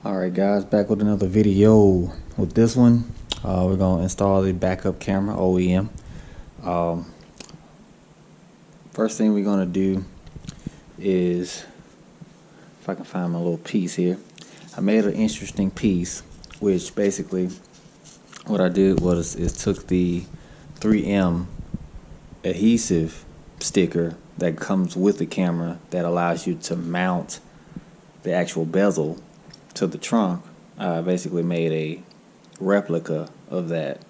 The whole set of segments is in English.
Alright guys, back with another video. With this one, we're going to install the backup camera, OEM. First thing we're going to do is, if I can find my little piece here, I made an interesting piece, which basically what I did was took the 3M adhesive sticker that comes with the camera that allows you to mount the actual bezel to the trunk. I basically made a replica of that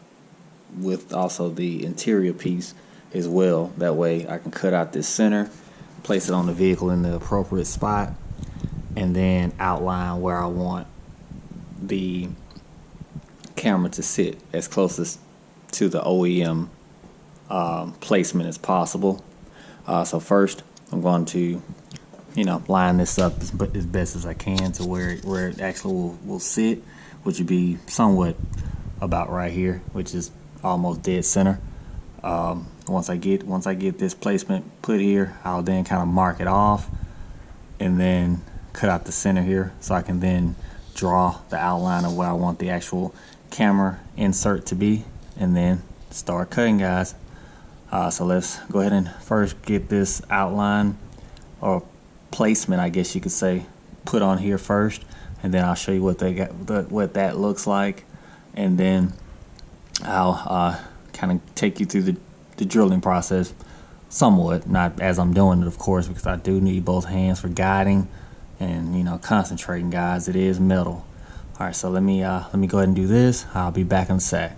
with also the interior piece as well. That way I can cut out this center, place it on the vehicle in the appropriate spot, and then outline where I want the camera to sit as closest to the OEM placement as possible. So first I'm going to line this up as best as I can to where it actually will sit, which would be somewhat about right here, which is almost dead center. Once I get this placement put here, I'll then kind of mark it off and then cut out the center here, so I can then draw the outline of where I want the actual camera insert to be, and then start cutting, guys. So let's go ahead and first get this outline or placement, I guess you could say, put on here first, and then I'll show you what what that looks like, and then I'll kind of take you through the drilling process somewhat, not as I'm doing it, of course, because I do need both hands for guiding and concentrating, guys. It is metal. All right, so let me go ahead and do this. I'll be back in a sec.